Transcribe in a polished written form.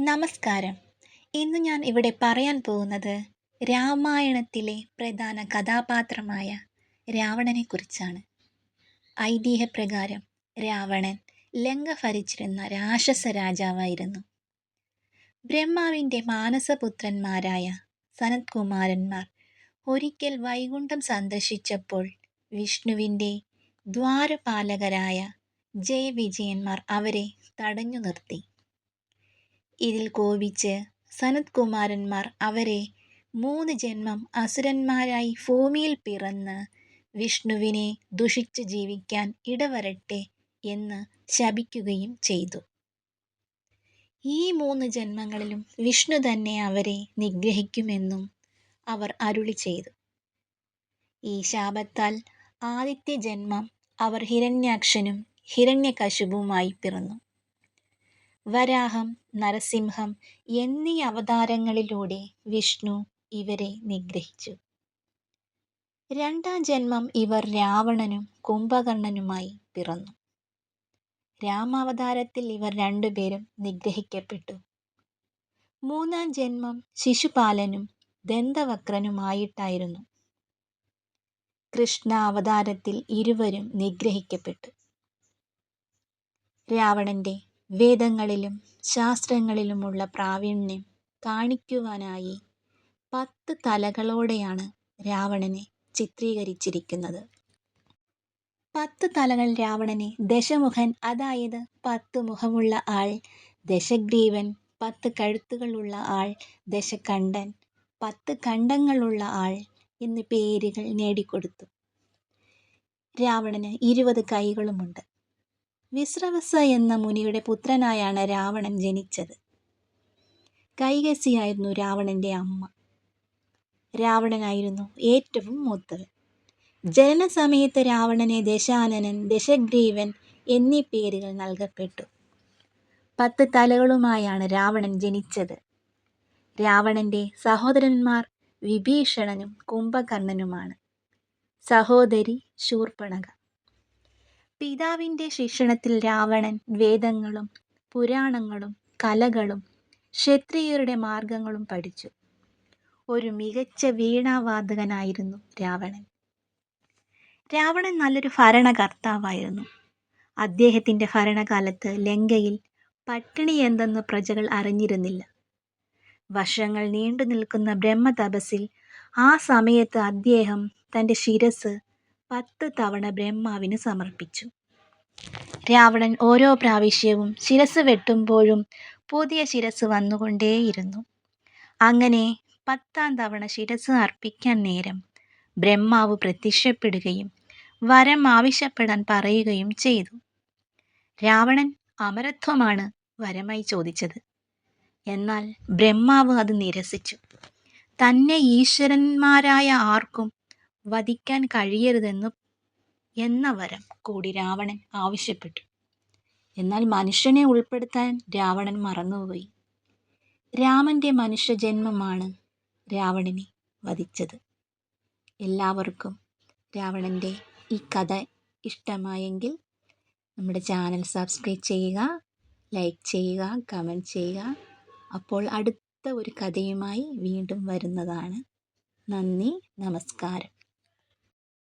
നമസ്കാരം. ഇന്ന് ഞാൻ ഇവിടെ പറയാൻ പോകുന്നത് രാമായണത്തിലെ പ്രധാന കഥാപാത്രമായ രാവണനെക്കുറിച്ചാണ്. ഐതിഹ്യപ്രകാരം രാവണൻ ലങ്ക ഭരിച്ചിരുന്ന രാക്ഷസ രാജാവായിരുന്നു. ബ്രഹ്മാവിൻ്റെ മാനസപുത്രന്മാരായ സനത്കുമാരന്മാർ ഒരിക്കൽ വൈകുണ്ഠം സന്ദർശിച്ചപ്പോൾ വിഷ്ണുവിൻ്റെ ദ്വാരപാലകരായ ജയവിജയന്മാർ അവരെ തടഞ്ഞു നിർത്തി. ഇതിൽ കോപിച്ച് സനത്കുമാരന്മാർ അവരെ 3 ജന്മം അസുരന്മാരായി ഭൂമിയിൽ പിറന്ന് വിഷ്ണുവിനെ ദുഷിച്ച് ജീവിക്കാൻ ഇടവരട്ടെ എന്ന് ശപിക്കുകയും ചെയ്തു. ഈ 3 ജന്മങ്ങളിലും വിഷ്ണു തന്നെ അവരെ നിഗ്രഹിക്കുമെന്നും അവർ അരുളി ചെയ്തു. ഈ ശാപത്താൽ ആദ്യത്തെ ജന്മം അവർ ഹിരണ്യാക്ഷനും ഹിരണ്യകശിപുവുമായി പിറന്നു. വരാഹം, നരസിംഹം എന്നീ അവതാരങ്ങളിലൂടെ വിഷ്ണു ഇവരെ നിഗ്രഹിച്ചു. 2ാം ജന്മം ഇവർ രാവണനും കുംഭകർണനുമായി പിറന്നു. രാമാവതാരത്തിൽ ഇവർ 2 പേരും നിഗ്രഹിക്കപ്പെട്ടു. 3ാം ജന്മം ശിശുപാലനും ദന്തവക്രനുമായിട്ടായിരുന്നു. കൃഷ്ണ അവതാരത്തിൽ ഇരുവരും നിഗ്രഹിക്കപ്പെട്ടു. രാവണന്റെ വേദങ്ങളിലും ശാസ്ത്രങ്ങളിലുമുള്ള പ്രാവീണ്യം കാണിക്കുവാനായി 10 തലകളോടെയാണ് രാവണനെ ചിത്രീകരിച്ചിരിക്കുന്നത്. 10 തലകൾ രാവണനെ ദശമുഖൻ, അതായത് 10 മുഖമുള്ള ആൾ, ദശഗ്രീവൻ, 10 കഴുത്തുകളുള്ള ആൾ, ദശകണ്ഠൻ, 10 കണ്ഠങ്ങളുള്ള ആൾ എന്നീ പേരുകൾ നേടിക്കൊടുത്തു. രാവണന് 20 കൈകളുമുണ്ട്. വിശ്രവസ എന്ന മുനിയുടെ പുത്രനായാണ് രാവണൻ ജനിച്ചത്. കൈകസിയായിരുന്നു രാവണന്റെ അമ്മ. രാവണനായിരുന്നു ഏറ്റവും മൂത്തവൻ. ജനന സമയത്ത് രാവണനെ ദശാനനൻ, ദശഗ്രീവൻ എന്നീ പേരുകൾ നൽകപ്പെട്ടു. 10 തലകളുമായാണ് രാവണൻ ജനിച്ചത്. രാവണന്റെ സഹോദരന്മാർ വിഭീഷണനും കുംഭകർണനുമാണ്. സഹോദരി ശൂർപ്പണഖ. പിതാവിൻ്റെ ശിക്ഷണത്തിൽ രാവണൻ വേദങ്ങളും പുരാണങ്ങളും കലകളും ക്ഷത്രിയരുടെ മാർഗങ്ങളും പഠിച്ചു. ഒരു മികച്ച വീണാവാദകനായിരുന്നു രാവണൻ. രാവണൻ നല്ലൊരു ഭരണകർത്താവായിരുന്നു. അദ്ദേഹത്തിൻ്റെ ഭരണകാലത്ത് ലങ്കയിൽ പട്ടിണി എന്തെന്ന് പ്രജകൾ അറിഞ്ഞിരുന്നില്ല. വർഷങ്ങൾ നീണ്ടു നിൽക്കുന്ന ബ്രഹ്മതപസ്സിൽ ആ സമയത്ത് അദ്ദേഹം തൻ്റെ ശിരസ് 10 തവണ ബ്രഹ്മാവിന് സമർപ്പിച്ചു. രാവണൻ ഓരോ പ്രാവശ്യവും ശിരസ് വെട്ടുമ്പോഴും പുതിയ ശിരസ് വന്നുകൊണ്ടേയിരുന്നു. അങ്ങനെ 10ാം തവണ ശിരസ് അർപ്പിക്കാൻ നേരം ബ്രഹ്മാവ് പ്രത്യക്ഷപ്പെടുകയും വരം ആവശ്യപ്പെടാൻ പറയുകയും ചെയ്തു. രാവണൻ അമരത്വമാണ് വരമായി ചോദിച്ചത്. എന്നാൽ ബ്രഹ്മാവ് അത് നിരസിച്ചു. തന്നെ ഈശ്വരന്മാരായ ആർക്കും വധിക്കാൻ കഴിയരുതെന്ന വരം കൂടി രാവണൻ ആവശ്യപ്പെട്ടു. എന്നാൽ മനുഷ്യനെ ഉൾപ്പെടുത്താൻ രാവണൻ മറന്നുപോയി. രാമന്റെ മനുഷ്യജന്മമാണ് രാവണനെ വധിച്ചത്. എല്ലാവർക്കും രാവണന്റെ ഈ കഥ ഇഷ്ടമായെങ്കിൽ നമ്മുടെ ചാനൽ സബ്സ്ക്രൈബ് ചെയ്യുക, ലൈക്ക് ചെയ്യുക, കമൻറ്റ് ചെയ്യുക. അപ്പോൾ അടുത്ത ഒരു കഥയുമായി വീണ്ടും വരുന്നതാണ്. നന്ദി, നമസ്കാരം.